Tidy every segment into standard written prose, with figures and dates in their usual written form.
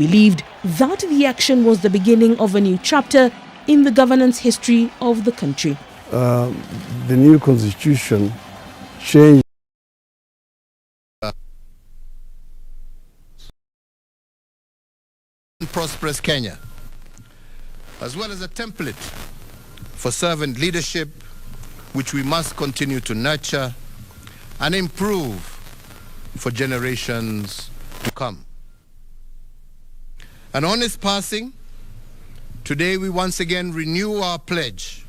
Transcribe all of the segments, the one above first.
believed that the action was the beginning of a new chapter in the governance history of the country. The new constitution changed prosperous Kenya, as well as a template for servant leadership, which we must continue to nurture and improve for generations to come. And on his passing, today we once again renew our pledge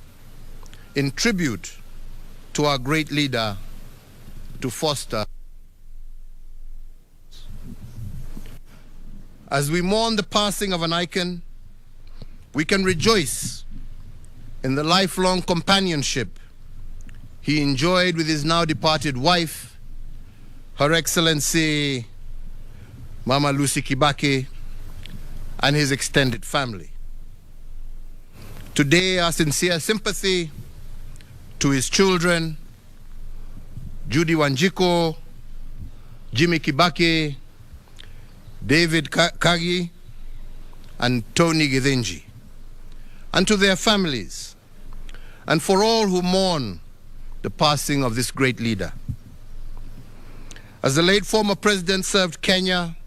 in tribute to our great leader to foster. As we mourn the passing of an icon, we can rejoice in the lifelong companionship he enjoyed with his now departed wife, Her Excellency Mama Lucy Kibaki, and his extended family. Today, our sincere sympathy to his children, Judy Wanjiko, Jimmy Kibaki, David Kagi, and Tony Githinji, and to their families, and for all who mourn the passing of this great leader. As the late former president served Kenya,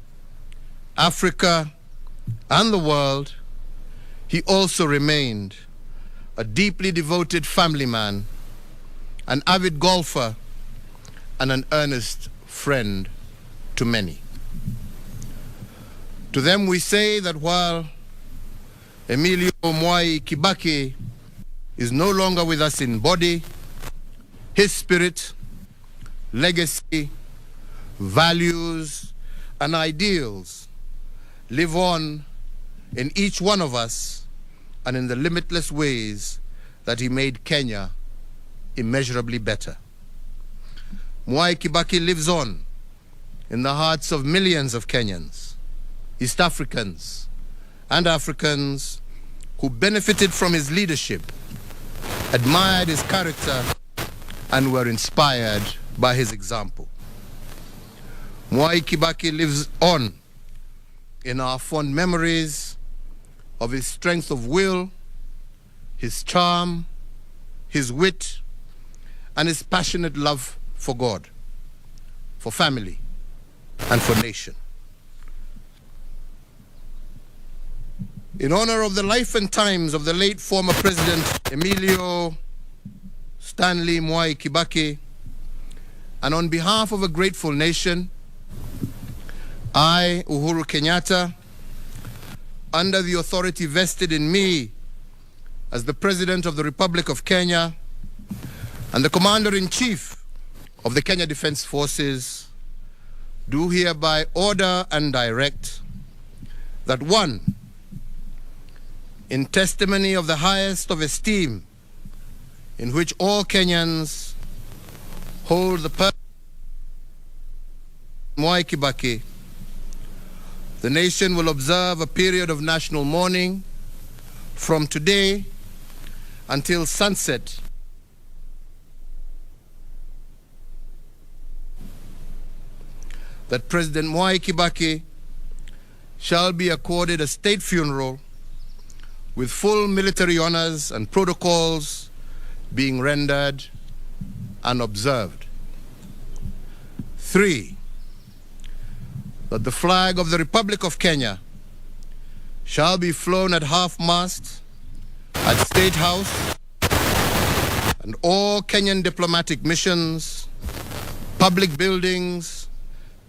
Africa, and the world, he also remained a deeply devoted family man, an avid golfer, and an earnest friend to many. To them we say that while Emilio Mwai Kibaki is no longer with us in body, his spirit, legacy, values, and ideals live on in each one of us and in the limitless ways that he made Kenya immeasurably better. Mwai Kibaki lives on in the hearts of millions of Kenyans, East Africans, and Africans who benefited from his leadership, admired his character, and were inspired by his example. Mwai Kibaki lives on in our fond memories of his strength of will, his charm, his wit, and his passionate love for God, for family, and for nation. In honor of the life and times of the late former President Emilio Stanley Mwai Kibaki, and on behalf of a grateful nation, I, Uhuru Kenyatta, under the authority vested in me as the President of the Republic of Kenya and the Commander-in-Chief of the Kenya Defense Forces, do hereby order and direct that one, in testimony of the highest of esteem in which all Kenyans hold the person of Mwai Kibaki, the nation will observe a period of national mourning from today until sunset. That President Mwai Kibaki shall be accorded a state funeral with full military honors and protocols being rendered and observed. 3, that the flag of the Republic of Kenya shall be flown at half-mast at State House and all Kenyan diplomatic missions, public buildings,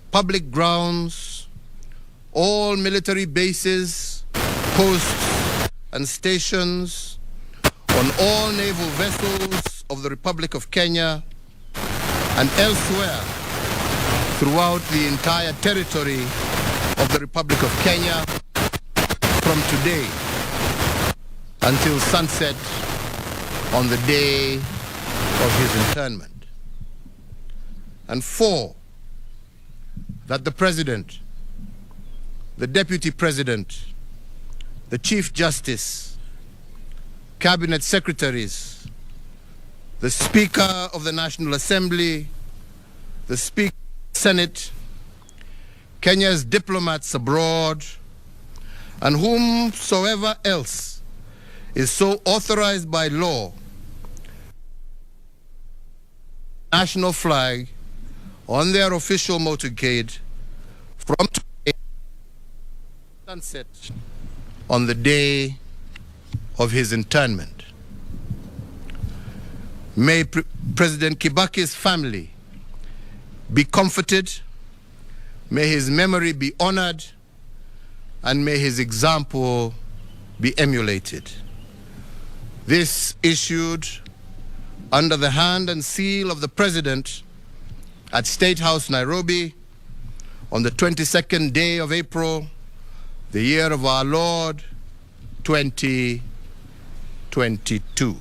public grounds, all military bases, posts, and stations, on all naval vessels of the Republic of Kenya and elsewhere throughout the entire territory of the Republic of Kenya from today until sunset on the day of his internment. And 4, that the President, the Deputy President, the Chief Justice, Cabinet Secretaries, the Speaker of the National Assembly, the Speaker of the Senate, Kenya's diplomats abroad, and whomsoever else is so authorized by law, national flag on their official motorcade from today sunset on the day of his internment. May President Kibaki's family be comforted, may his memory be honored, and may his example be emulated. This issued under the hand and seal of the President at State House, Nairobi, on the 22nd day of April, the year of our Lord, 2022.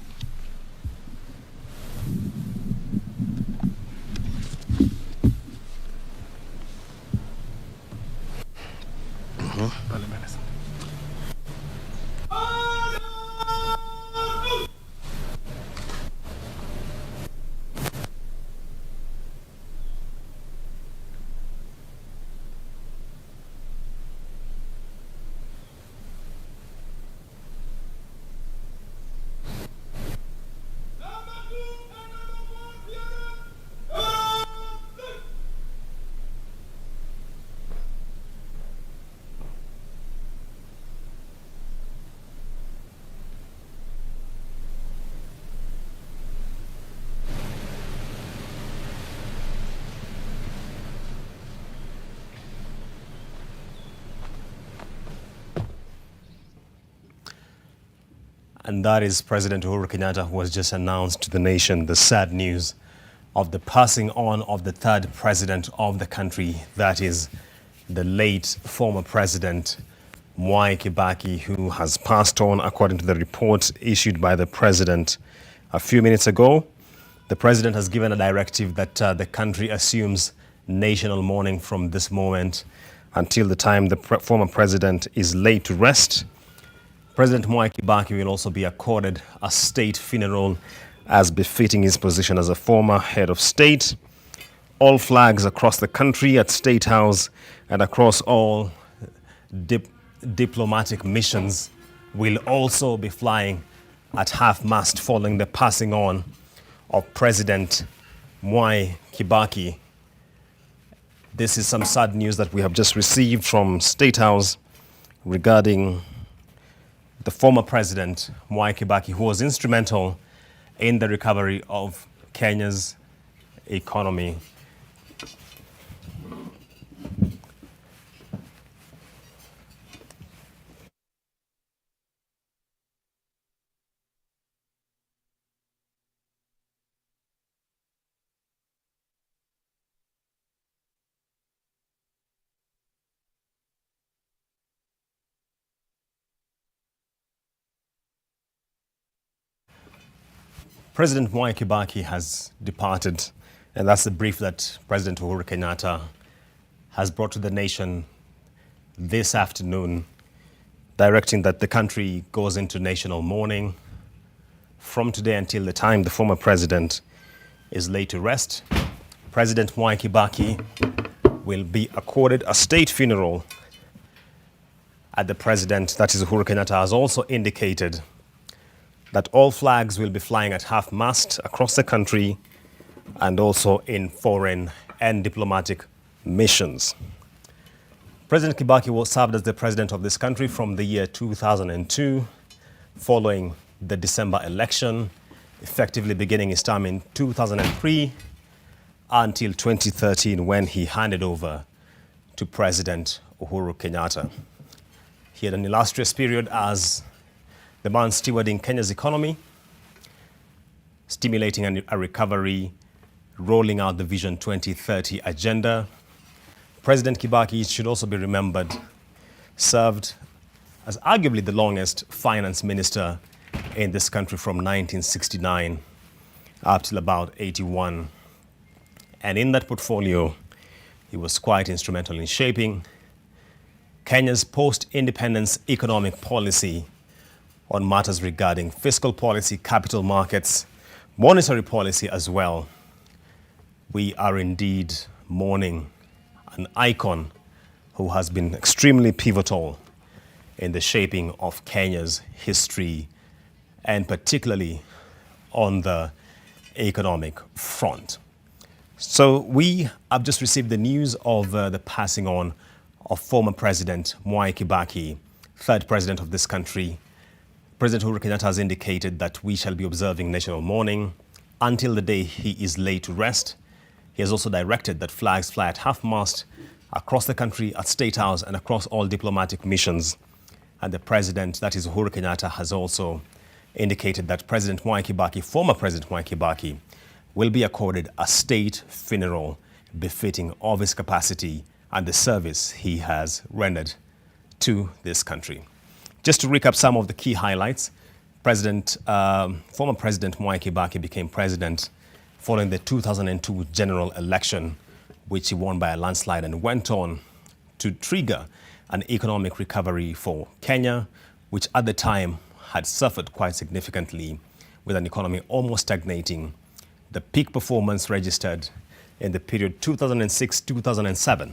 And that is President Uhuru Kenyatta, who has just announced to the nation the sad news of the passing on of the third president of the country, that is the late former President Mwai Kibaki, who has passed on according to the report issued by the president a few minutes ago. The president has given a directive that the country assumes national mourning from this moment until the time the former president is laid to rest. President Mwai Kibaki will also be accorded a state funeral as befitting his position as a former head of state. All flags across the country at State House and across all diplomatic missions will also be flying at half-mast following the passing on of President Mwai Kibaki. This is some sad news that we have just received from State House regarding the former President Mwai Kibaki, who was instrumental in the recovery of Kenya's economy. President Mwai Kibaki has departed, and that's the brief that President Uhuru Kenyatta has brought to the nation this afternoon, directing that the country goes into national mourning from today until the time the former president is laid to rest. President Mwai Kibaki will be accorded a state funeral at the president, that is Uhuru Kenyatta, has also indicated that all flags will be flying at half-mast across the country and also in foreign and diplomatic missions. President Kibaki served as the president of this country from the year 2002, following the December election, effectively beginning his term in 2003 until 2013, when he handed over to President Uhuru Kenyatta. He had an illustrious period as the man stewarding Kenya's economy, stimulating a recovery, rolling out the Vision 2030 agenda. President Kibaki, it should also be remembered, served as arguably the longest finance minister in this country from 1969 up till about 81. And in that portfolio, he was quite instrumental in shaping Kenya's post-independence economic policy on matters regarding fiscal policy, capital markets, monetary policy as well. We are indeed mourning an icon who has been extremely pivotal in the shaping of Kenya's history, and particularly on the economic front. So we have just received the news of the passing on of former President Mwai Kibaki, third president of this country. President Uhuru Kenyatta has indicated that we shall be observing national mourning until the day he is laid to rest. He has also directed that flags fly at half-mast across the country, at State House, and across all diplomatic missions. And the president, that is Uhuru Kenyatta, has also indicated that President Mwai Kibaki, former President Mwai Kibaki, will be accorded a state funeral befitting of his capacity and the service he has rendered to this country. Just to recap some of the key highlights, former President Mwai Kibaki became president following the 2002 general election, which he won by a landslide, and went on to trigger an economic recovery for Kenya, which at the time had suffered quite significantly with an economy almost stagnating. The peak performance registered in the period 2006-2007,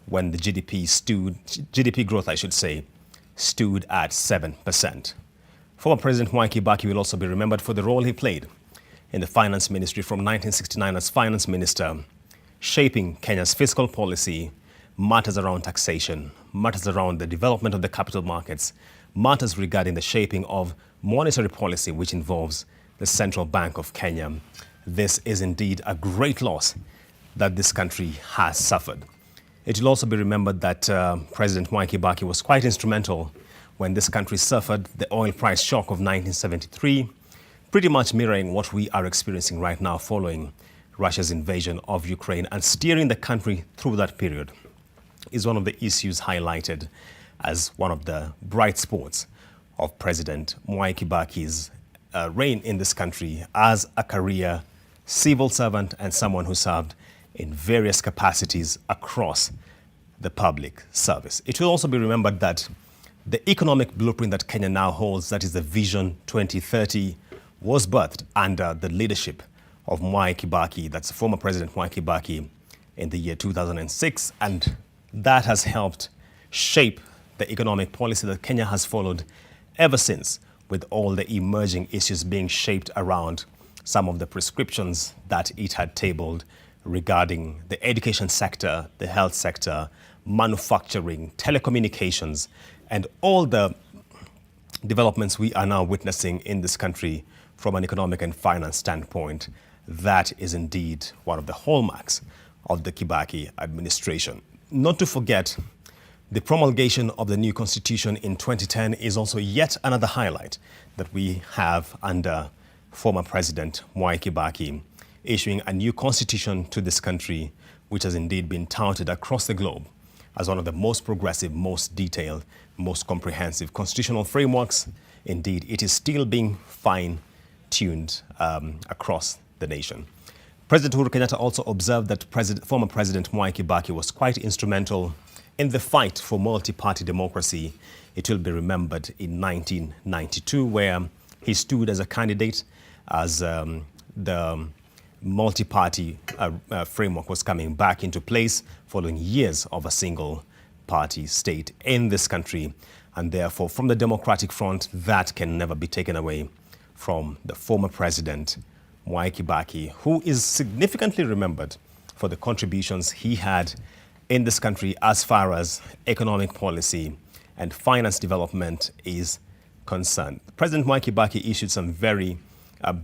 when the GDP growth, I should say, stood at 7%. Former President Mwai Kibaki will also be remembered for the role he played in the finance ministry from 1969 as finance minister, shaping Kenya's fiscal policy, matters around taxation, matters around the development of the capital markets, matters regarding the shaping of monetary policy, which involves the Central Bank of Kenya. This is indeed a great loss that this country has suffered. It will also be remembered that President Mwai Kibaki was quite instrumental when this country suffered the oil price shock of 1973, pretty much mirroring what we are experiencing right now following Russia's invasion of Ukraine, and steering the country through that period is one of the issues highlighted as one of the bright spots of President Mwai Kibaki's reign in this country as a career civil servant and someone who served in various capacities across the public service. It will also be remembered that the economic blueprint that Kenya now holds, that is the Vision 2030, was birthed under the leadership of Mwai Kibaki, that's former President Mwai Kibaki, in the year 2006, and that has helped shape the economic policy that Kenya has followed ever since, with all the emerging issues being shaped around some of the prescriptions that it had tabled regarding the education sector, the health sector, manufacturing, telecommunications, and all the developments we are now witnessing in this country from an economic and finance standpoint. That is indeed one of the hallmarks of the Kibaki administration. Not to forget, the promulgation of the new constitution in 2010 is also yet another highlight that we have under former President Mwai Kibaki, issuing a new constitution to this country, which has indeed been touted across the globe as one of the most progressive, most detailed, most comprehensive constitutional frameworks. Indeed, it is still being fine-tuned across the nation. President Uhuru Kenyatta also observed that former President Mwai Kibaki was quite instrumental in the fight for multi-party democracy. It will be remembered in 1992, where he stood as a candidate as the multi-party framework was coming back into place following years of a single-party state in this country. And therefore, from the Democratic Front, that can never be taken away from the former President Mwai Kibaki, who is significantly remembered for the contributions he had in this country as far as economic policy and finance development is concerned. President Mwai Kibaki issued some very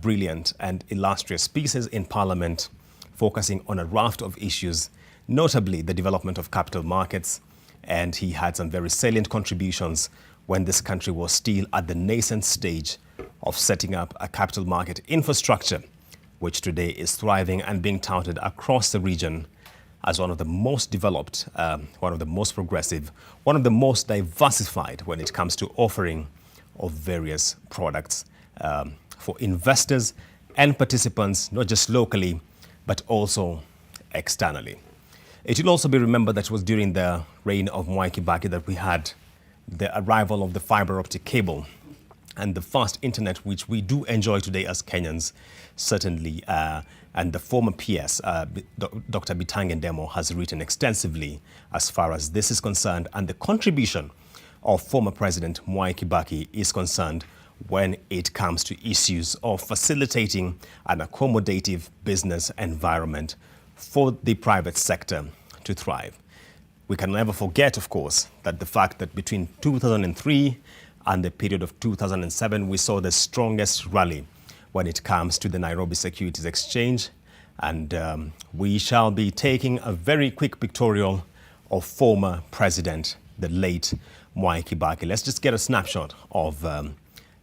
brilliant and illustrious pieces in Parliament, focusing on a raft of issues, notably the development of capital markets, and he had some very salient contributions when this country was still at the nascent stage of setting up a capital market infrastructure, which today is thriving and being touted across the region as one of the most developed, one of the most progressive, one of the most diversified when it comes to offering of various products for investors and participants, not just locally, but also externally. It will also be remembered that it was during the reign of Mwai Kibaki that we had the arrival of the fiber optic cable and the fast internet, which we do enjoy today as Kenyans, certainly. And the former PS, Dr. Bitangendemo, has written extensively as far as this is concerned, and the contribution of former President Mwai Kibaki is concerned when it comes to issues of facilitating an accommodative business environment for the private sector to thrive. We can never forget, of course, that the fact that between 2003 and the period of 2007, we saw the strongest rally when it comes to the Nairobi Securities Exchange. And we shall be taking a very quick pictorial of former President, the late Mwai Kibaki. Let's just get a snapshot of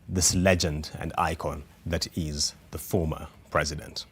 this legend and icon that is the former president.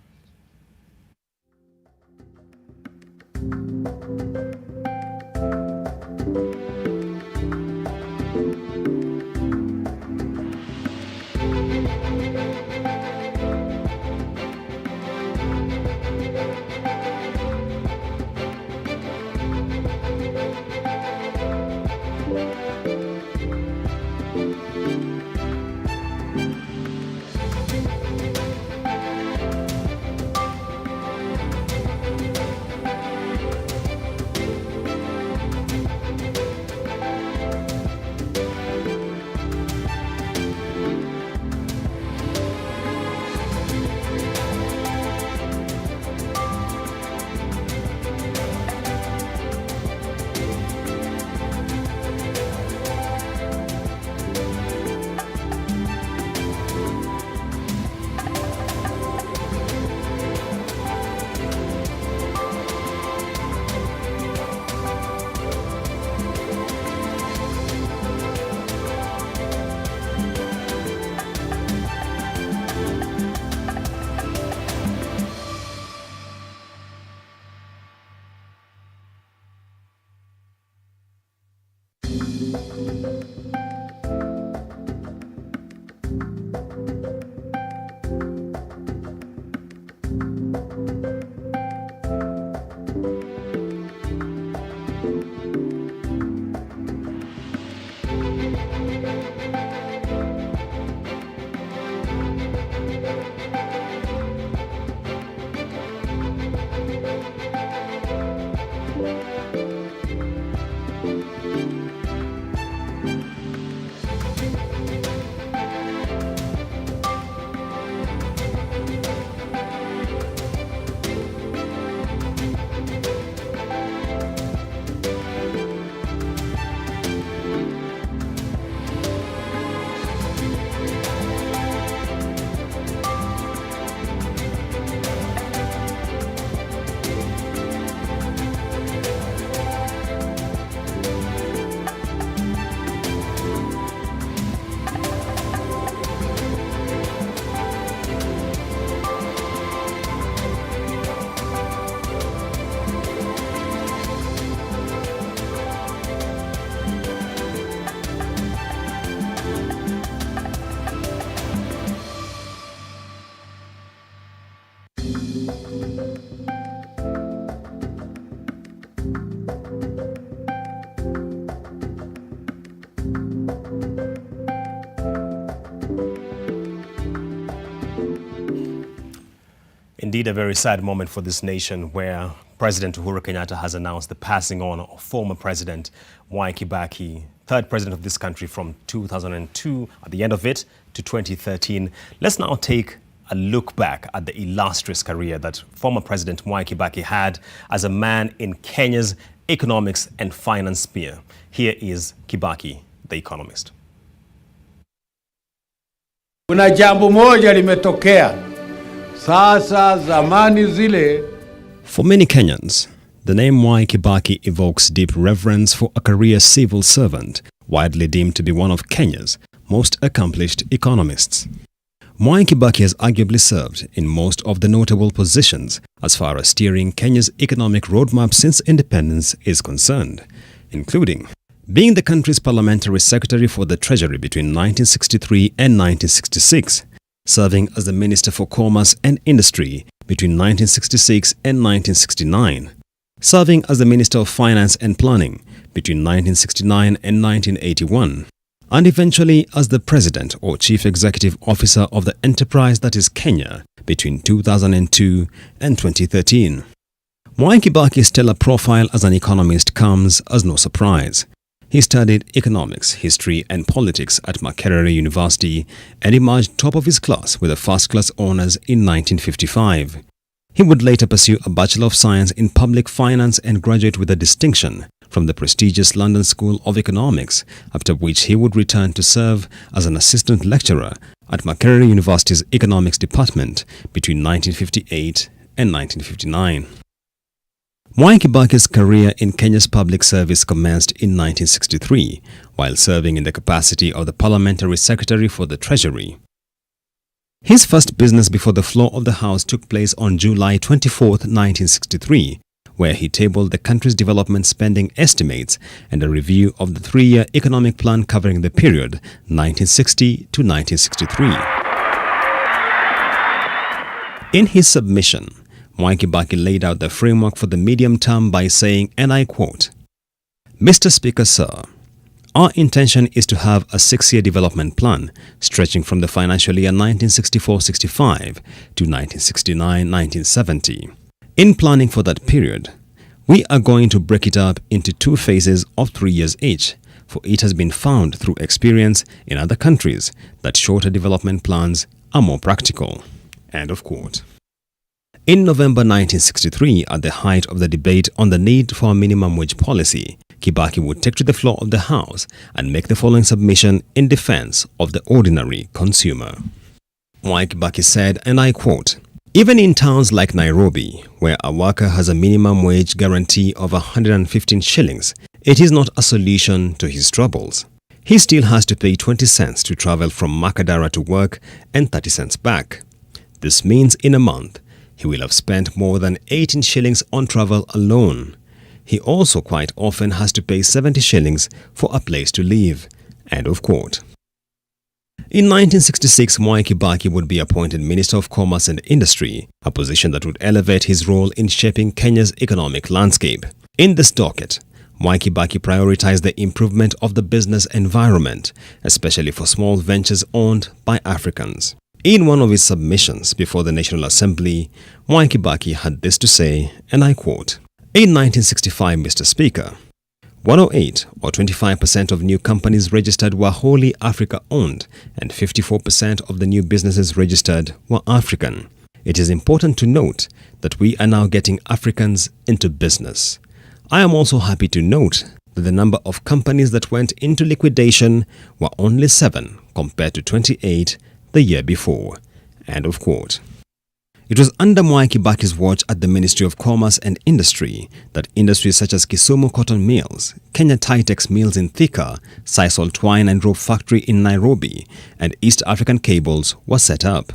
Indeed, a very sad moment for this nation where President Uhuru Kenyatta has announced the passing on of former President Mwai Kibaki, third president of this country from 2002, at the end of it, to 2013. Let's now take a look back at the illustrious career that former President Mwai Kibaki had as a man in Kenya's economics and finance sphere. Here is Kibaki, the economist. Kuna jambo moja limetokea. Sasa zamani zile. For many Kenyans, the name Mwai Kibaki evokes deep reverence for a career civil servant, widely deemed to be one of Kenya's most accomplished economists. Mwai Kibaki has arguably served in most of the notable positions as far as steering Kenya's economic roadmap since independence is concerned, including being the country's parliamentary secretary for the Treasury between 1963 and 1966, serving as the Minister for Commerce and Industry between 1966 and 1969, serving as the Minister of Finance and Planning between 1969 and 1981, and eventually as the President or Chief Executive Officer of the enterprise that is Kenya between 2002 and 2013. Mwai Kibaki's stellar profile as an economist comes as no surprise. He studied economics, history and politics at Makerere University and emerged top of his class with a first-class honours in 1955. He would later pursue a Bachelor of Science in Public Finance and graduate with a distinction from the prestigious London School of Economics, after which he would return to serve as an assistant lecturer at Makerere University's Economics Department between 1958 and 1959. Mwai Kibaki's career in Kenya's public service commenced in 1963 while serving in the capacity of the Parliamentary Secretary for the Treasury. His first business before the floor of the House took place on July 24, 1963, where he tabled the country's development spending estimates and a review of the three-year economic plan covering the period 1960 to 1963. In his submission, Mwai Kibaki laid out the framework for the medium term by saying, and I quote, "Mr. Speaker, sir, our intention is to have a 6-year development plan stretching from the financial year 1964-65 to 1969-1970. In planning for that period, we are going to break it up into 2 phases of 3 years each, for it has been found through experience in other countries that shorter development plans are more practical." End of quote. In November 1963, at the height of the debate on the need for a minimum wage policy, Kibaki would take to the floor of the House and make the following submission in defense of the ordinary consumer. Mwai Kibaki said, and I quote, "Even in towns like Nairobi, where a worker has a minimum wage guarantee of 115 shillings, it is not a solution to his troubles. He still has to pay 20 cents to travel from Makadara to work and 30 cents back. This means in a month, he will have spent more than 18 shillings on travel alone. He also quite often has to pay 70 shillings for a place to live." End of quote. In 1966, Mwai Kibaki would be appointed Minister of Commerce and Industry, a position that would elevate his role in shaping Kenya's economic landscape. In this docket, Mwai Kibaki prioritized the improvement of the business environment, especially for small ventures owned by Africans. In one of his submissions before the National Assembly, Mwai Kibaki had this to say, and I quote, "In 1965, Mr. Speaker, 108 or 25% of new companies registered were wholly Africa-owned and 54% of the new businesses registered were African. It is important to note that we are now getting Africans into business. I am also happy to note that the number of companies that went into liquidation were only 7 compared to 28 the year before." End of quote. It was under Mwai Kibaki's watch at the Ministry of Commerce and Industry that industries such as Kisumu Cotton Mills, Kenya Tytex Mills in Thika, Sisal Twine and Rope Factory in Nairobi, and East African Cables were set up.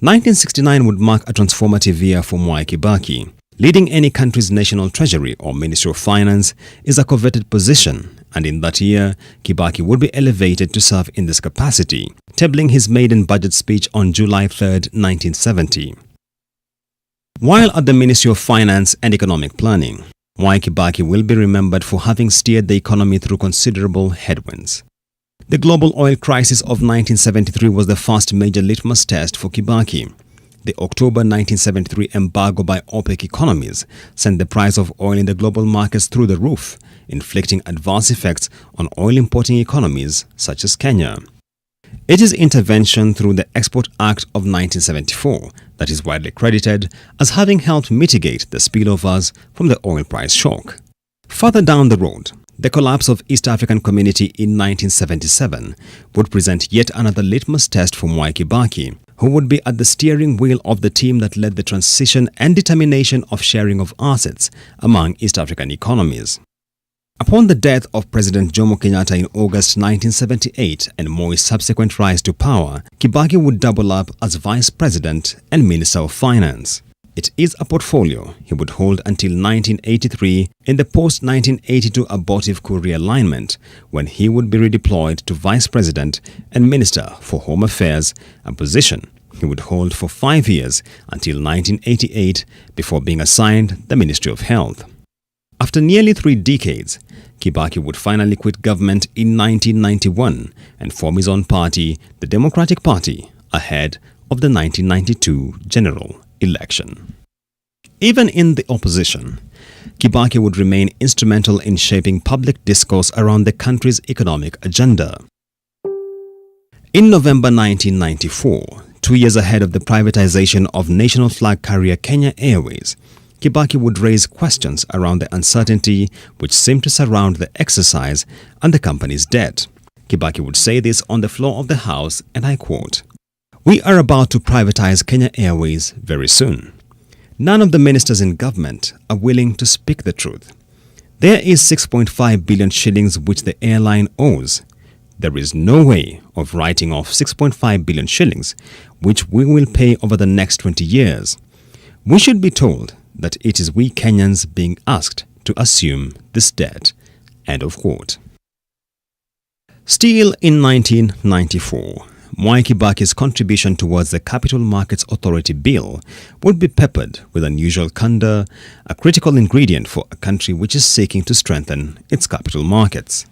1969 would mark a transformative year for Mwai Kibaki. Leading any country's national treasury or Ministry of Finance is a coveted position, and in that year, Kibaki would be elevated to serve in this capacity, tabling his maiden budget speech on July 3, 1970. While at the Ministry of Finance and Economic Planning, Mwai Kibaki will be remembered for having steered the economy through considerable headwinds. The global oil crisis of 1973 was the first major litmus test for Kibaki. The October 1973 embargo by OPEC economies sent the price of oil in the global markets through the roof, inflicting adverse effects on oil-importing economies such as Kenya. It is intervention through the Export Act of 1974 that is widely credited as having helped mitigate the spillovers from the oil price shock. Further down the road, the collapse of East African Community in 1977 would present yet another litmus test for Mwai Kibaki, who would be at the steering wheel of the team that led the transition and determination of sharing of assets among East African economies. Upon the death of President Jomo Kenyatta in August 1978 and Moi's subsequent rise to power, Kibaki would double up as Vice President and Minister of Finance. It is a portfolio he would hold until 1983 in the post-1982 abortive coup realignment, when he would be redeployed to Vice President and Minister for Home Affairs, a position he would hold for 5 years until 1988 before being assigned the Ministry of Health. After nearly 3 decades, Kibaki would finally quit government in 1991 and form his own party, the Democratic Party, ahead of the 1992 general election. Even in the opposition, Kibaki would remain instrumental in shaping public discourse around the country's economic agenda. In November 1994, 2 years ahead of the privatization of national flag carrier Kenya Airways, Kibaki would raise questions around the uncertainty which seemed to surround the exercise and the company's debt. Kibaki would say this on the floor of the House, and I quote, "We are about to privatize Kenya Airways very soon. None of the ministers in government are willing to speak the truth. There is 6.5 billion shillings which the airline owes. There is no way of writing off 6.5 billion shillings which we will pay over the next 20 years. We should be told that it is we Kenyans being asked to assume this debt." End of quote. Still in 1994, Mwai Kibaki's contribution towards the Capital Markets Authority Bill would be peppered with unusual candor, a critical ingredient for a country which is seeking to strengthen its capital markets.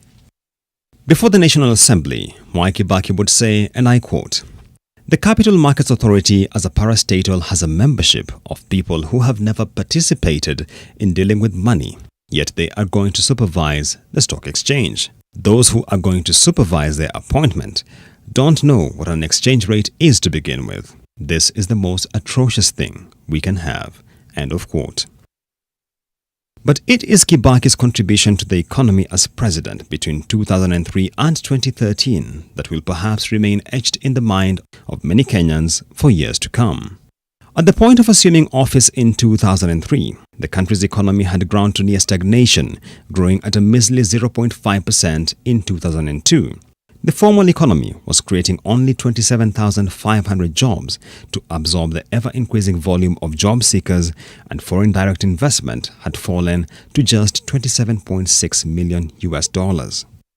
Before the National Assembly, Mwai Kibaki would say, and I quote, "The Capital Markets Authority as a parastatal has a membership of people who have never participated in dealing with money, yet they are going to supervise the stock exchange. Those who are going to supervise their appointment don't know what an exchange rate is to begin with. This is the most atrocious thing we can have." End of quote. But it is Kibaki's contribution to the economy as president between 2003 and 2013 that will perhaps remain etched in the mind of many Kenyans for years to come. At the point of assuming office in 2003, the country's economy had ground to near stagnation, growing at a measly 0.5% in 2002. The formal economy was creating only 27,500 jobs to absorb the ever-increasing volume of job seekers, and foreign direct investment had fallen to just $27.6 million.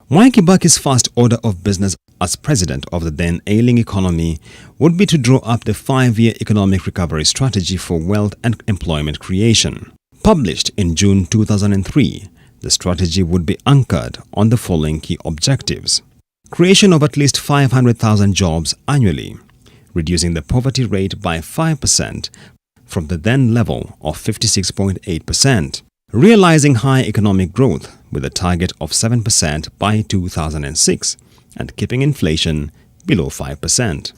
Mwai Kibaki's first order of business as president of the then ailing economy would be to draw up the 5-year economic recovery strategy for wealth and employment creation. Published in June 2003, the strategy would be anchored on the following key objectives: creation of at least 500,000 jobs annually, reducing the poverty rate by 5% from the then level of 56.8%, realizing high economic growth with a target of 7% by 2006, and keeping inflation below 5%.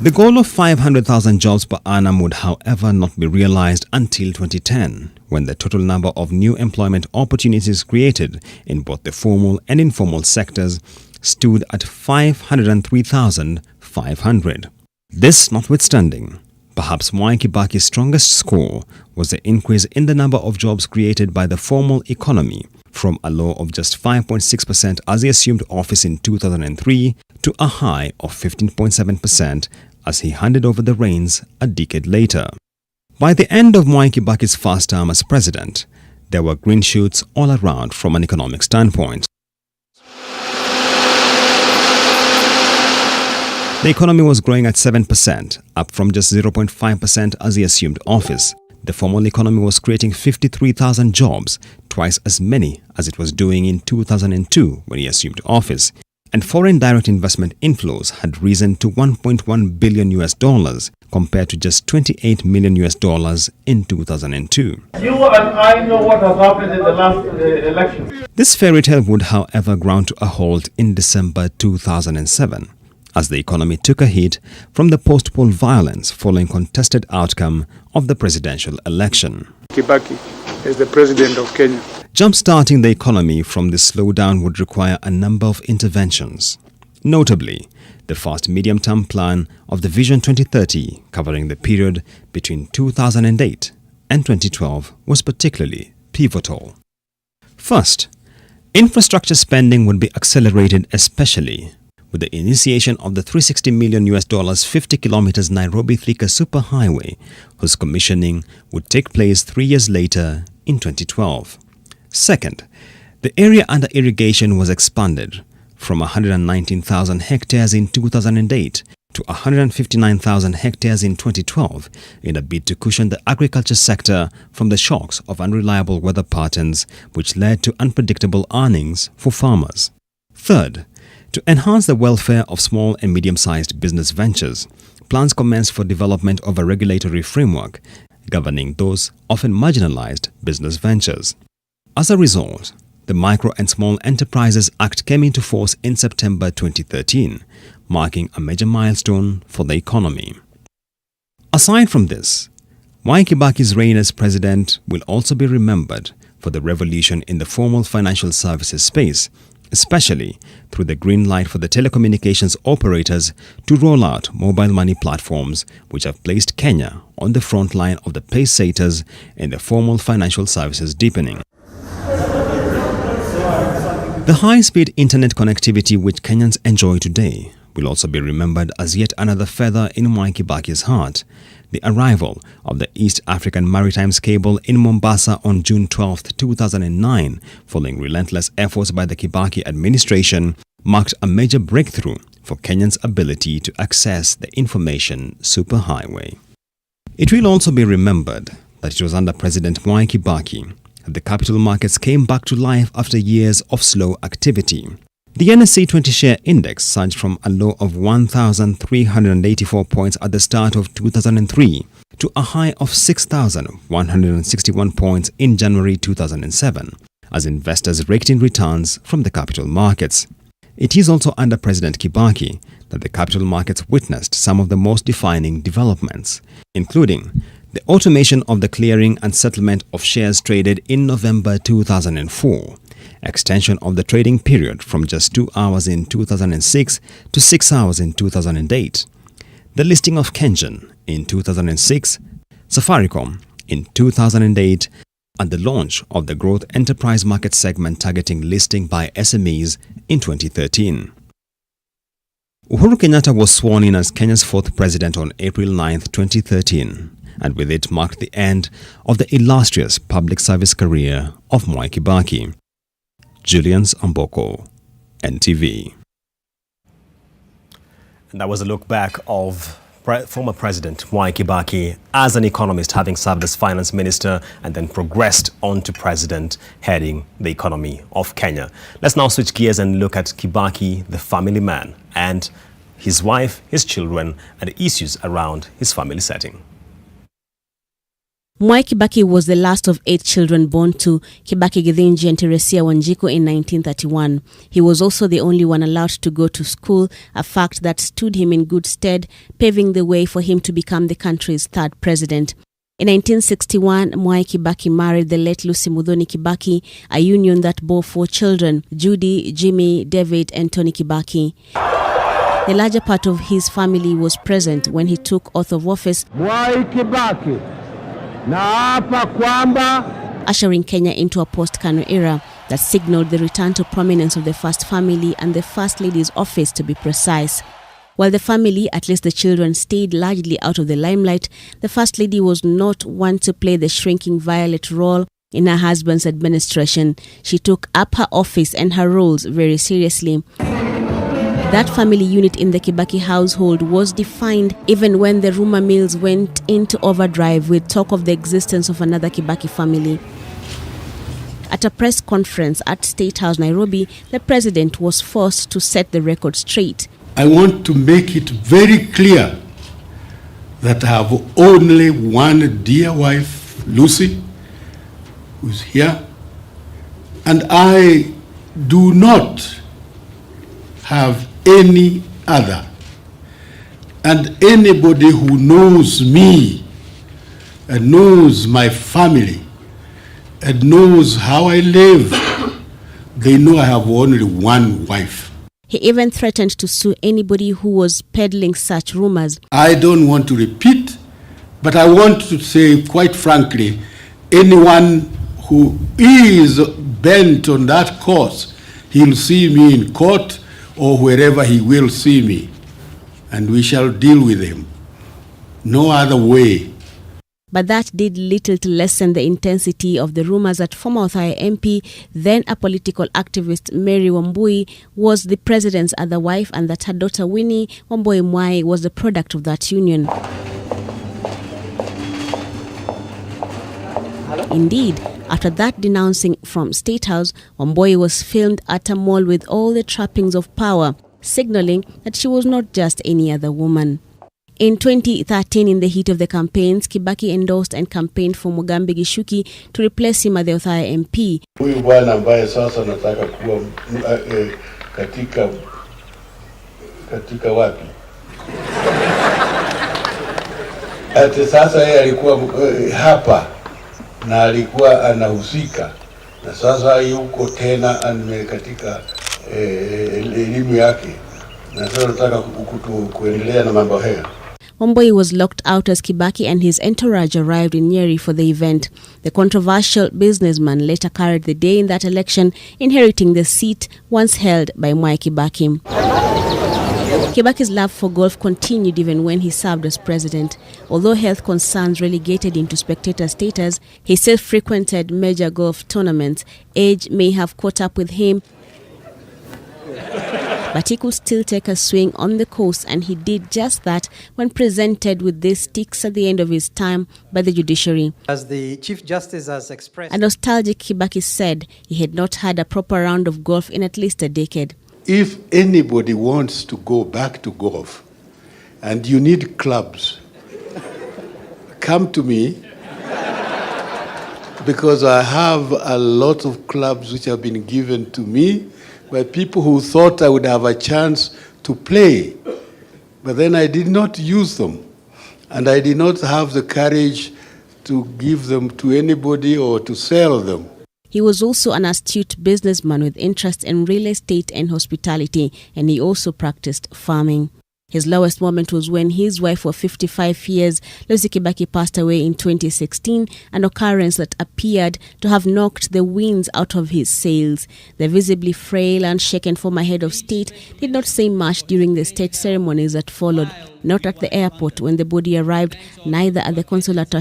The goal of 500,000 jobs per annum would, however, not be realized until 2010, when the total number of new employment opportunities created in both the formal and informal sectors stood at 503,500. This notwithstanding, perhaps Mwai Kibaki's strongest score was the increase in the number of jobs created by the formal economy, from a low of just 5.6% as he assumed office in 2003 to a high of 15.7% as he handed over the reins a decade later. By the end of Mwai Kibaki's first term as president, there were green shoots all around from an economic standpoint. The economy was growing at 7%, up from just 0.5% as he assumed office. The formal economy was creating 53,000 jobs, twice as many as it was doing in 2002 when he assumed office. And foreign direct investment inflows had risen to $1.1 billion compared to just $28 million in 2002. You and I know what has happened in the last election. This fairy tale would, however, ground to a halt in December 2007 as the economy took a hit from the post-poll violence following contested outcome of the presidential election. Kibaki is the president of Kenya. Jump-starting the economy from this slowdown would require a number of interventions. Notably, the first medium-term plan of the Vision 2030 covering the period between 2008 and 2012 was particularly pivotal. First, infrastructure spending would be accelerated, especially with the initiation of the $360 million 50 kilometers Nairobi-Thika superhighway, whose commissioning would take place 3 years later in 2012. Second, the area under irrigation was expanded from 119,000 hectares in 2008 to 159,000 hectares in 2012 in a bid to cushion the agriculture sector from the shocks of unreliable weather patterns which led to unpredictable earnings for farmers. Third, to enhance the welfare of small and medium-sized business ventures, plans commenced for development of a regulatory framework governing those often marginalized business ventures. As a result, the Micro and Small Enterprises Act came into force in September 2013, marking a major milestone for the economy. Aside from this, Mwai Kibaki's reign as president will also be remembered for the revolution in the formal financial services space, especially through the green light for the telecommunications operators to roll out mobile money platforms which have placed Kenya on the front line of the pace-setters in the formal financial services deepening. The high-speed internet connectivity which Kenyans enjoy today will also be remembered as yet another feather in Mwai Kibaki's heart. The arrival of the East African Maritime Cable in Mombasa on June 12, 2009, following relentless efforts by the Kibaki administration, marked a major breakthrough for Kenyans' ability to access the information superhighway. It will also be remembered that it was under President Mwai Kibaki that the capital markets came back to life after years of slow activity. The NSE 20-share index surged from a low of 1,384 points at the start of 2003 to a high of 6,161 points in January 2007, as investors raked in returns from the capital markets. It is also under President Kibaki that the capital markets witnessed some of the most defining developments, including the automation of the clearing and settlement of shares traded in November 2004, extension of the trading period from just 2 hours in 2006 to 6 hours in 2008, the listing of Kengen in 2006, Safaricom in 2008, and the launch of the growth enterprise market segment targeting listing by SMEs in 2013. Uhuru Kenyatta was sworn in as Kenya's fourth president on April 9, 2013, and with it marked the end of the illustrious public service career of Mwai Kibaki. Julian's Amboko, NTV. And that was a look back of former President Mwai Kibaki as an economist, having served as finance minister and then progressed on to president, heading the economy of Kenya. Let's now switch gears and look at Kibaki, the family man, and his wife, his children, and the issues around his family setting. Mwai Kibaki was the last of 8 children born to Kibaki Githinji and Teresia Wanjiku in 1931. He was also the only one allowed to go to school, a fact that stood him in good stead, paving the way for him to become the country's third president. In 1961, Mwai Kibaki married the late Lucy Muthoni Kibaki, a union that bore 4 children, Judy, Jimmy, David, and Tony Kibaki. The larger part of his family was present when he took oath of office, Mwai Kibaki naapa kwamba, ushering Kenya into a post-Kanu era that signaled the return to prominence of the first family and the First Lady's office, to be precise. While the family, at least the children, stayed largely out of the limelight, the First Lady was not one to play the shrinking violet role in her husband's administration. She took up her office and her roles very seriously. That family unit in the Kibaki household was defined even when the rumor mills went into overdrive with talk of the existence of another Kibaki family. At a press conference at State House, Nairobi, the president was forced to set the record straight. I want to make it very clear that I have only one dear wife, Lucy, who's here, and I do not have any other. And anybody who knows me and knows my family and knows how I live, they know I have only one wife. He even threatened to sue anybody who was peddling such rumors. I don't want to repeat, but I want to say quite frankly, anyone who is bent on that course, he'll see me in court or wherever he will see me, and we shall deal with him. No other way. But that did little to lessen the intensity of the rumors that former Othaya MP, then a political activist, Mary Wambui, was the president's other wife, and that her daughter Winnie Wambui Mwai was the product of that union. Indeed, after that denouncing from State House, Wambui was filmed at a mall with all the trappings of power, signaling that she was not just any other woman. In 2013, in the heat of the campaigns, Kibaki endorsed and campaigned for Mugambi Gishuki to replace him as the Othaya MP. Huyu bwana ambaye sasa nataka kuwa katika wapi? Ati sasa yeye alikuwa hapa na alikuwa anahusika, na sasa yuko tena katika elimu yake, na sasa nataka kuendelea na mambo haya. Wambui was locked out as Kibaki and his entourage arrived in Nyeri for the event. The controversial businessman later carried the day in that election, inheriting the seat once held by Mwai Kibaki. Kibaki's love for golf continued even when he served as president. Although health concerns relegated him to spectator status, he still frequented major golf tournaments. Age may have caught up with him, but he could still take a swing on the course, and he did just that when presented with these sticks at the end of his time by the judiciary. As the Chief Justice has expressed, A nostalgic Kibaki said he had not had a proper round of golf in at least a decade. If anybody wants to go back to golf and you need clubs, come to me, because I have a lot of clubs which have been given to me by people who thought I would have a chance to play. But then I did not use them, and I did not have the courage to give them to anybody or to sell them. He was also an astute businessman with interest in real estate and hospitality, and he also practiced farming. His lowest moment was when his wife of 55 years, Lucy Kibaki, passed away in 2016, an occurrence that appeared to have knocked the winds out of his sails. The visibly frail and shaken former head of state did not say much during the state ceremonies that followed, not at the airport when the body arrived, neither at the consulate.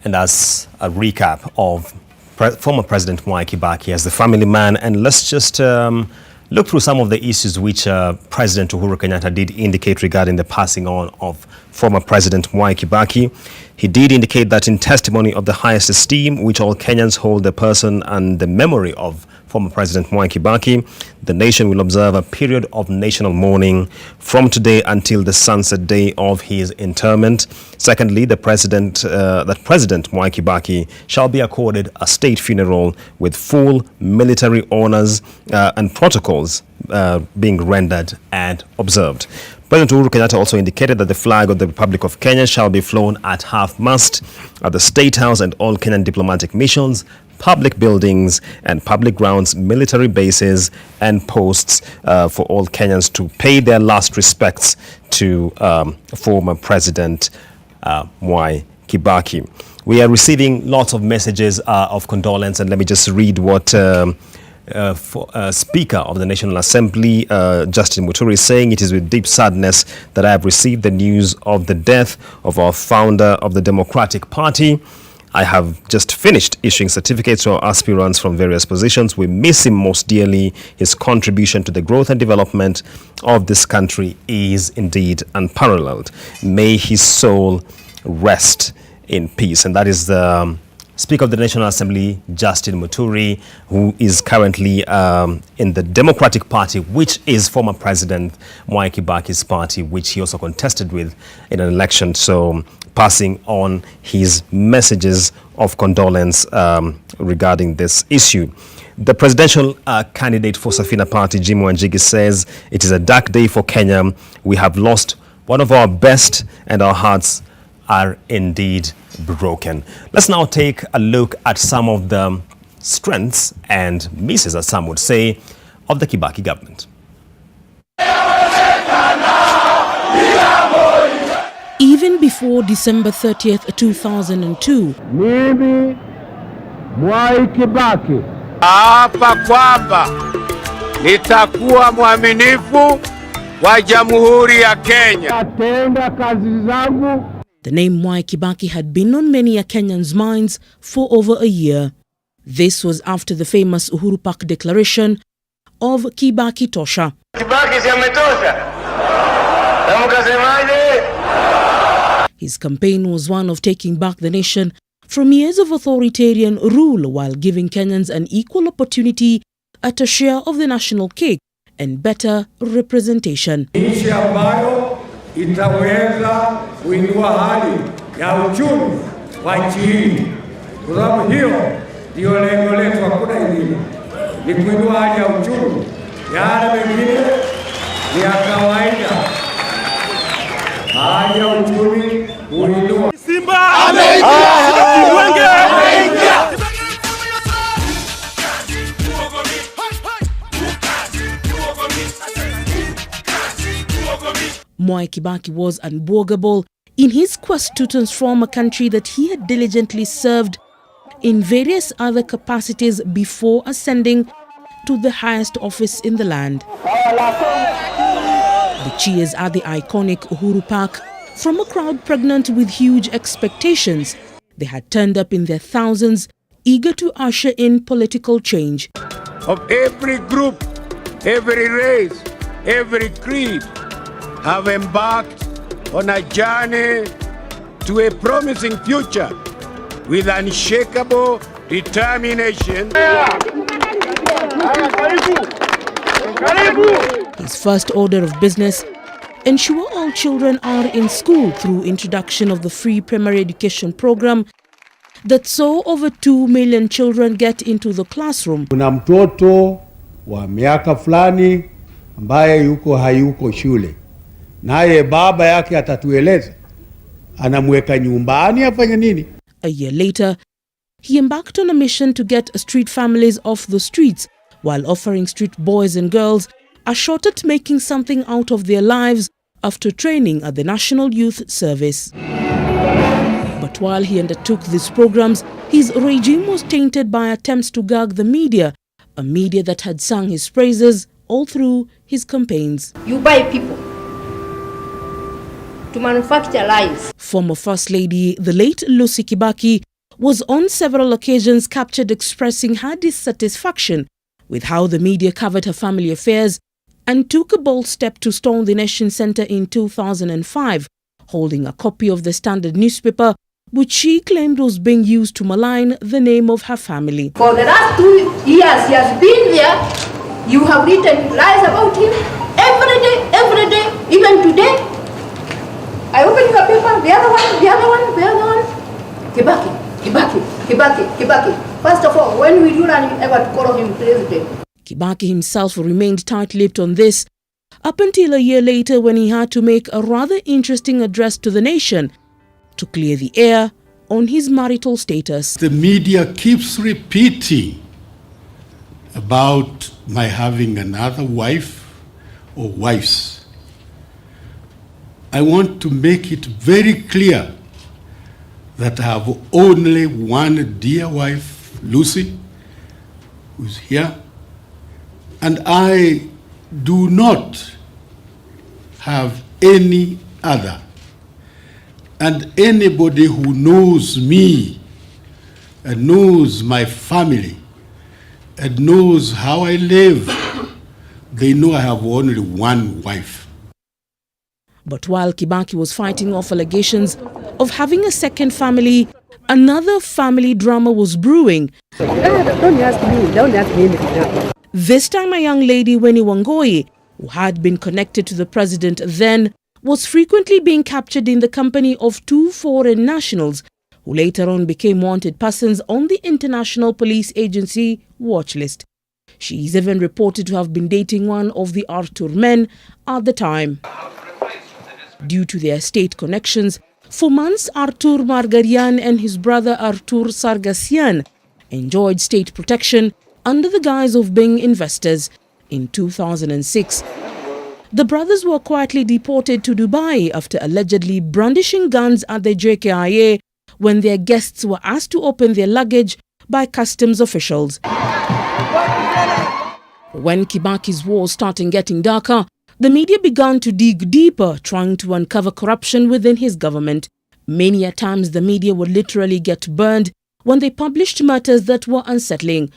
And as a recap of former President Mwai Kibaki as the family man, and let's just look through some of the issues which President Uhuru Kenyatta did indicate regarding the passing on of former President Mwai Kibaki. He did indicate that in testimony of the highest esteem which all Kenyans hold the person and the memory of former President Mwai Kibaki, the nation will observe a period of national mourning from today until the sunset day of his interment. Secondly, President Mwai Kibaki shall be accorded a state funeral with full military honors and protocols being rendered and observed. President Uhuru Kenyatta also indicated that the flag of the Republic of Kenya shall be flown at half-mast at the State House and all Kenyan diplomatic missions, public buildings and public grounds, military bases and posts for all Kenyans to pay their last respects to former President Mwai Kibaki. We are receiving lots of messages of condolence, and let me just read what Speaker of the National Assembly, Justin Muturi, is saying. It is with deep sadness that I have received the news of the death of our founder of the Democratic Party. I have just finished issuing certificates to our aspirants from various positions. We miss him most dearly. His contribution to the growth and development of this country is indeed unparalleled. May his soul rest in peace. And that is the Speaker of the National Assembly, Justin Muturi, who is currently in the Democratic Party, which is former President Mwai Kibaki's party, which he also contested with in an election. So passing on his messages of condolence regarding this issue. The presidential candidate for Safina Party, Jim Wanjigi, says it is a dark day for Kenya. We have lost one of our best, and our hearts are indeed broken. Let's now take a look at some of the strengths and misses, as some would say, of the Kibaki government. Even before December 30th, 2002, Mimi Mwai Kibaki hapa kwamba nitakuwa mwaminifu wa Jamhuri ya Kenya. atenda kazi zangu. the name Mwai Kibaki had been on many a Kenyan's minds for over a year. This was after the famous Uhuru Park declaration of Kibaki Tosha. Kibaki si ametosha. Na mkasemaje? His campaign was one of taking back the nation from years of authoritarian rule while giving Kenyans an equal opportunity at a share of the national cake and better representation. Nchi ambayo itaweza kuinua hali ya uchumi wa nchi hii. Kwa sababu hiyo ndio lengo letu, hakuna ingine. Ni kuinua hali ya uchumi. Yale mengine ni ya kawaida. Hali ya uchumi kuinua. Simba ameingia! Mwai Kibaki was unbogable in his quest to transform a country that he had diligently served in various other capacities before ascending to the highest office in the land. The cheers at the iconic Uhuru Park from a crowd pregnant with huge expectations. They had turned up in their thousands, eager to usher in political change. Of every group, every race, every creed have embarked on a journey to a promising future with unshakable determination. His first order of business: ensure all children are in school through introduction of the free primary education program that saw over 2 million children get into the classroom. Kuna mtoto wa miaka fulani ambaye hayuko shule. Naye baba yake atatueleza anamweka nyumbani afanye nini. A year later, he embarked on a mission to get street families off the streets while offering street boys and girls a shot at making something out of their lives after training at the National Youth Service. But while he undertook these programs, his regime was tainted by attempts to gag the media, a media that had sung his praises all through his campaigns. You buy people to manufacture lies. Former First Lady, the late Lucy Kibaki, was on several occasions captured expressing her dissatisfaction with how the media covered her family affairs, and took a bold step to storm the Nation Centre in 2005, holding a copy of the Standard newspaper, which she claimed was being used to malign the name of her family. For the last 2 years he has been there. You have written lies about him every day, even today. I open your paper, the other one. Kibaki. First of all, when will you learn ever to call him president? Kibaki himself remained tight-lipped on this, up until a year later when he had to make a rather interesting address to the nation to clear the air on his marital status. The media keeps repeating about my having another wife or wives. I want to make it very clear that I have only one dear wife, Lucy, who's here, and I do not have any other. And anybody who knows me and knows my family and knows how I live, they know I have only one wife. But while Kibaki was fighting off allegations of having a second family, another family drama was brewing. Don't ask me. This time a young lady, Winnie Wangoi, who had been connected to the president then, was frequently being captured in the company of 2 foreign nationals who later on became wanted persons on the International Police Agency watch list. She is even reported to have been dating one of the Arthur men at the time. Due to their state connections, for months Arthur Margarian and his brother Arthur Sargassian enjoyed state protection under the guise of being investors. In 2006, the brothers were quietly deported to Dubai after allegedly brandishing guns at the JKIA when their guests were asked to open their luggage by customs officials. When Kibaki's war started getting darker, the media began to dig deeper, trying to uncover corruption within his government. Many a times the media would literally get burned when they published matters that were unsettling.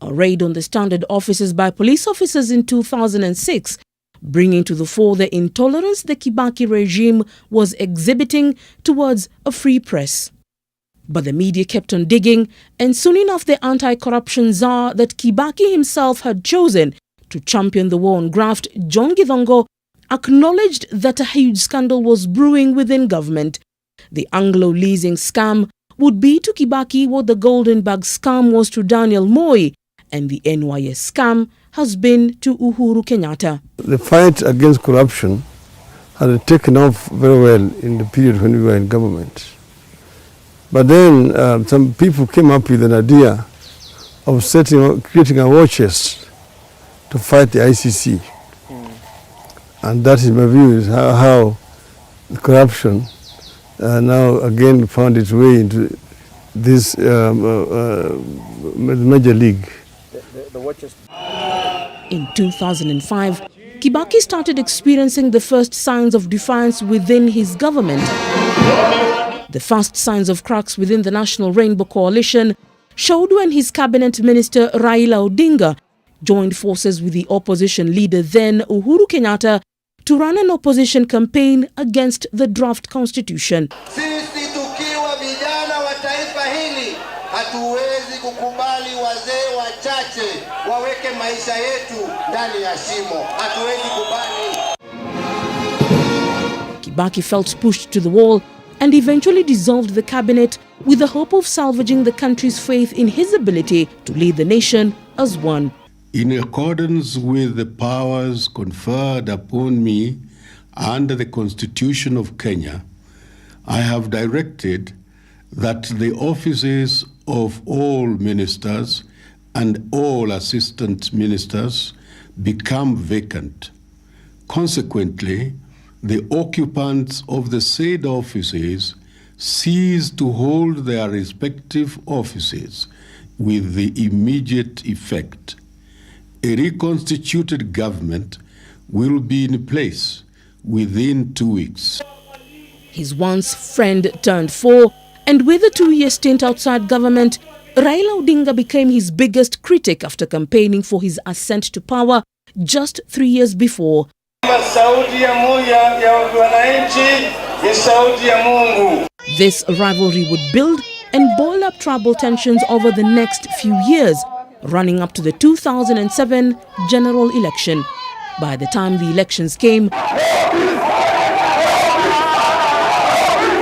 A raid on the Standard offices by police officers in 2006, bringing to the fore the intolerance the Kibaki regime was exhibiting towards a free press. But the media kept on digging, and soon enough the anti-corruption czar that Kibaki himself had chosen to champion the war on graft, John Githongo acknowledged that a huge scandal was brewing within government. The Anglo leasing scam would be to Kibaki what the Golden Bag scam was to Daniel Moi, and the NYS scam has been to Uhuru Kenyatta. The fight against corruption had taken off very well in the period when we were in government. But then some people came up with an idea of creating a war chest to fight the ICC. And that, in my view, is how corruption now again found its way into this major league. In 2005, Kibaki started experiencing the first signs of defiance within his government. The first signs of cracks within the National Rainbow Coalition showed when his cabinet minister Raila Odinga joined forces with the opposition leader then Uhuru Kenyatta to run an opposition campaign against the draft constitution. Sisi tukiwa vijana wa taifa hili hatuwezi kukubali wazee wachache waweke maisha yetu ndani ya shimo. Hatuwezi kubali. Kibaki felt pushed to the wall and eventually dissolved the cabinet with the hope of salvaging the country's faith in his ability to lead the nation as one. In accordance with the powers conferred upon me under the Constitution of Kenya, I have directed that the offices of all ministers and all assistant ministers become vacant. Consequently, the occupants of the said offices cease to hold their respective offices with the immediate effect. A reconstituted government will be in place within 2 weeks. His once friend turned foe, and with a 2-year stint outside government, Raila Odinga became his biggest critic after campaigning for his ascent to power just 3 years before. This rivalry would build and boil up tribal tensions over the next few years, running up to the 2007 general election. By the time the elections came,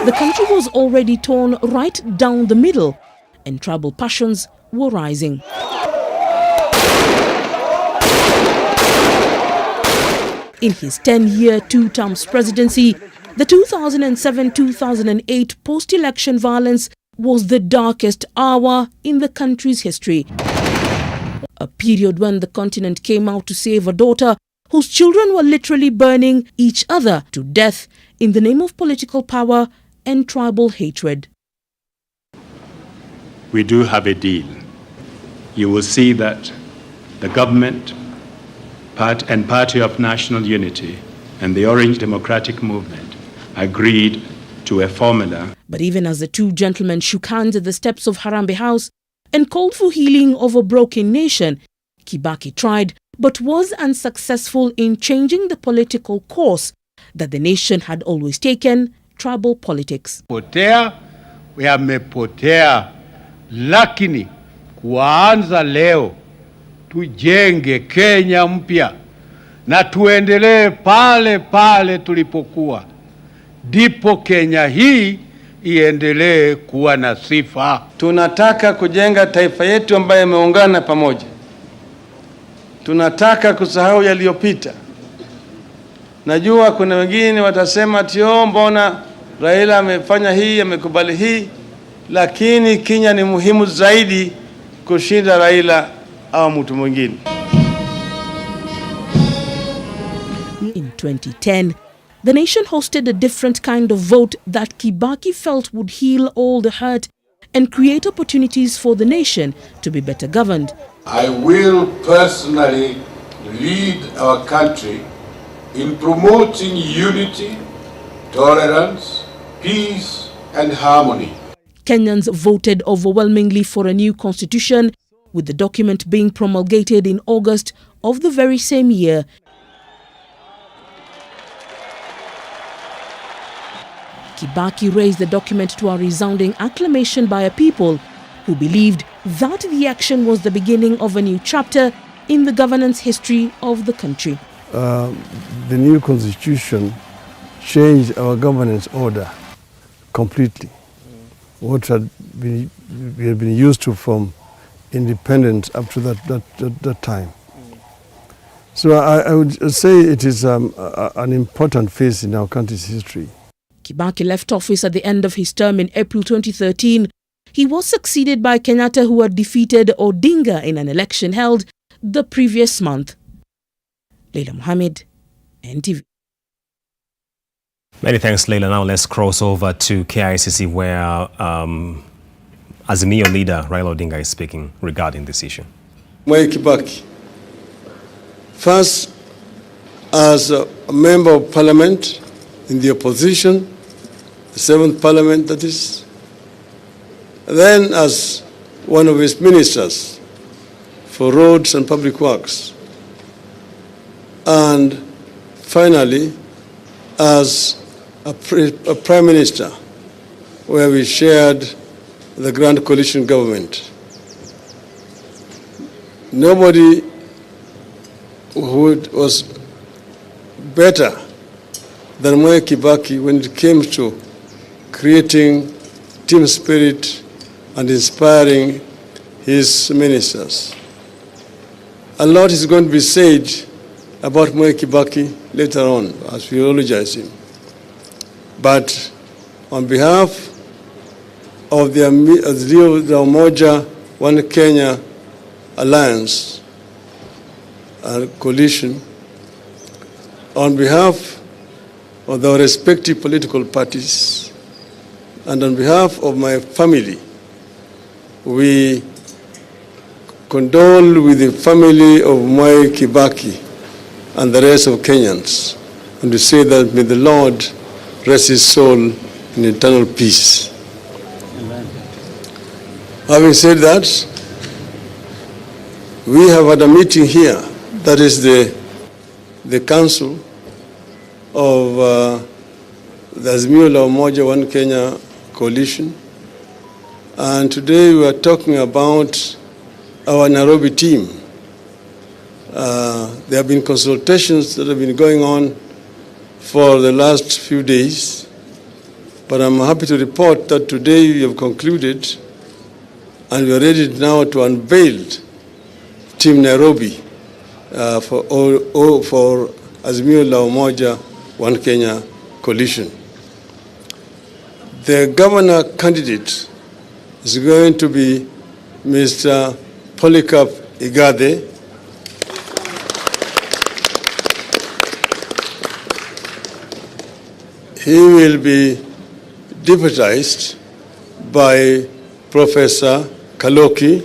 the country was already torn right down the middle, and tribal passions were rising. In his 10-year, 2-term presidency, the 2007-2008 post-election violence was the darkest hour in the country's history. A period when the continent came out to save a daughter whose children were literally burning each other to death in the name of political power and tribal hatred. We do have a deal. You will see that the government and Party of National Unity and the Orange Democratic Movement agreed to a formula. But even as the two gentlemen shook hands at the steps of Harambee House and called for healing of a broken nation, Kibaki tried but was unsuccessful in changing the political course that the nation had always taken, tribal politics. Potea, yamepotea, lakini kuanza leo tujenge Kenya mpya na tuendelee pale pale tulipokuwa. Ndipo Kenya hii iendelee kuwa na sifa. Tunataka kujenga taifa yetu ambayo imeungana pamoja. Tunataka kusahau yaliyopita. Najua kuna wengine watasema tio mbona Raila amefanya hii, amekubali hii, lakini Kenya ni muhimu zaidi kushinda Raila au mtu mwingine. In 2010, the nation hosted a different kind of vote that Kibaki felt would heal all the hurt and create opportunities for the nation to be better governed. I will personally lead our country in promoting unity, tolerance, peace and harmony. Kenyans voted overwhelmingly for a new constitution, with the document being promulgated in August of the very same year. Kibaki raised the document to a resounding acclamation by a people who believed that the action was the beginning of a new chapter in the governance history of the country. The new constitution changed our governance order completely. What we had been used to from independence up to that time. So I would say it is an important phase in our country's history. Kibaki left office at the end of his term in April 2013. He was succeeded by Kenyatta, who had defeated Odinga in an election held the previous month. Leila Mohammed, NTV. Many thanks, Leila. Now let's cross over to KICC, where Azimio leader Raila Odinga is speaking regarding this issue. Mwai Kibaki, first as a member of parliament in the opposition, the 7th parliament that is, then as one of his ministers for roads and public works, and finally as a prime minister where we shared the grand coalition government. Nobody who was better than Mwai Kibaki when it came to creating team spirit and inspiring his ministers. A lot is going to be said about Mwai Kibaki later on as we eulogize him. But on behalf of the Umoja One Kenya Alliance and coalition, on behalf of the respective political parties, and on behalf of my family, we condole with the family of Mwai Kibaki and the rest of Kenyans, and we say that may the Lord rest his soul in eternal peace. Amen. Having said that, we have had a meeting here, that is the council of the Azimio la Umoja One Kenya coalition, and today we are talking about our Nairobi team. There have been consultations that have been going on for the last few days, but I'm happy to report that today we have concluded and we are ready now to unveil Team Nairobi for Azimio la Umoja One Kenya coalition. The governor candidate is going to be Mr. Polycarp Igathe. He will be deputized by Professor Kaloki.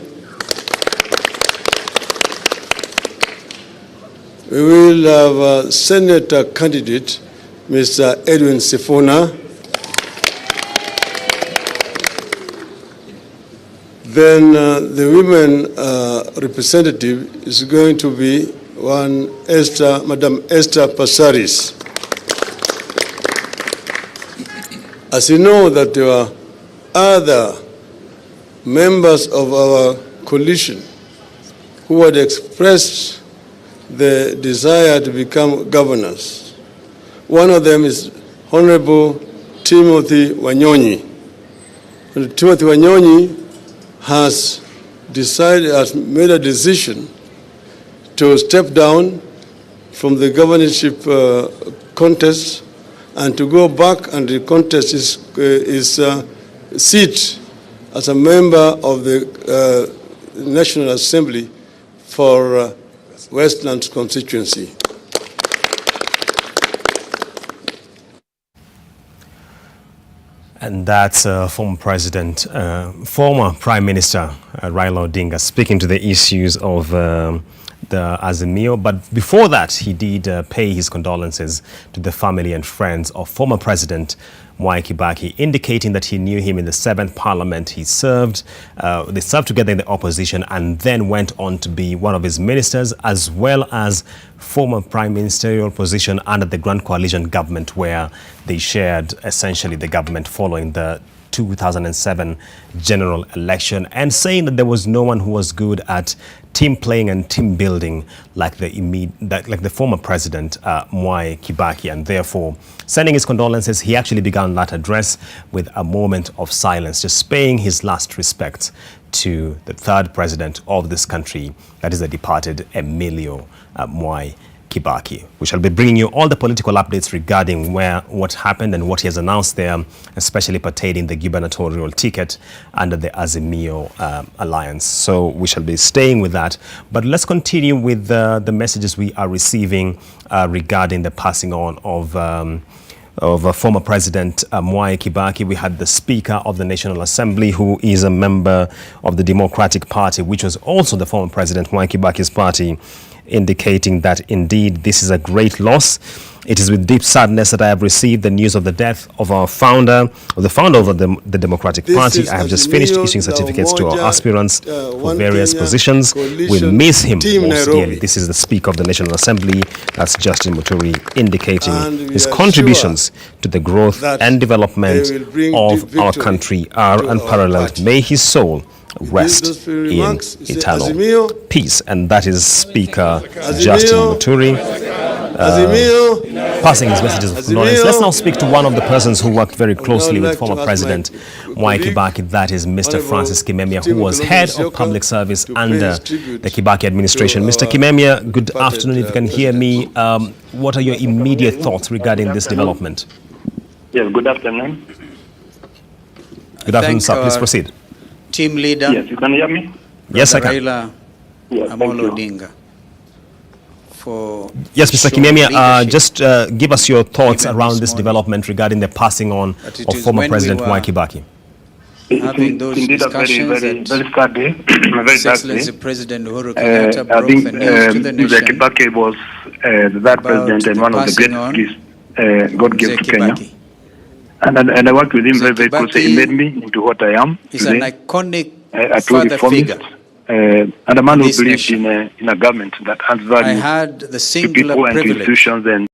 We will have a senator candidate, Mr. Edwin Sifuna. Then the women representative is going to be Madam Esther Passaris. As you know that there are other members of our coalition who had expressed the desire to become governors. One of them is Honorable Timothy Wanyonyi. And Timothy Wanyonyi has made a decision to step down from the governorship contest and to go back and contest his seat as a member of the National Assembly for Westlands constituency. And that's former Prime Minister Raila Odinga speaking to the issues of the Azimio. But before that, he did pay his condolences to the family and friends of former President Mwai Kibaki, indicating that he knew him in the 7th Parliament. They served together in the opposition and then went on to be one of his ministers, as well as former prime ministerial position under the Grand Coalition government, where they shared essentially the government following the 2007 general election, and saying that there was no one who was good at team playing and team building like the former president Mwai Kibaki, and therefore sending his condolences. He actually began that address with a moment of silence, just paying his last respects to the third president of this country, that is the departed Emilio Mwai Kibaki. We shall be bringing you all the political updates regarding what happened and what he has announced there, especially pertaining the gubernatorial ticket under the Azimio alliance. So we shall be staying with that. But let's continue with the messages we are receiving regarding the passing on of former President Mwai Kibaki. We had the Speaker of the National Assembly, who is a member of the Democratic Party, which was also the former President Mwai Kibaki's party, indicating that indeed this is a great loss. It is with deep sadness that I have received the news of the death of our founder, of the founder of the Democratic Party. I have just finished issuing certificates to our aspirants for various positions. We miss him most dearly. This is the Speaker of the National Assembly, that's Justin Muturi, indicating his contributions to the growth and development of our country are unparalleled. May his soul rest in eternal peace. And that is Speaker Justin Muturi passing his messages of condolence. Let's now speak to one of the persons who worked very closely with former President Mwai Kibaki, that is Mr. Francis Kimemia, who was head of public service under the Kibaki administration. Mr. Kimemia, good afternoon. If you can hear me, what are your immediate thoughts regarding this development? Yes, good afternoon. Good afternoon, sir. Please proceed. Team leader. Yes, you can hear me? Yes, I can. Raila Amolo Odinga. Yes, Mr. Kimemia, just give us your thoughts around this development regarding the passing on of former President Mwai Kibaki. Having those indeed a very sad day, a very sad day. President Uhuru Kenyatta broke the news to the nation. Kibaki was the third president and one of the greatest gifts God gave to Kenya. And I worked with him very closely. He made me into what I am He's today. an iconic A true reformist, and a man who believed in a government that adds value I had the to singular people and to privilege institutions and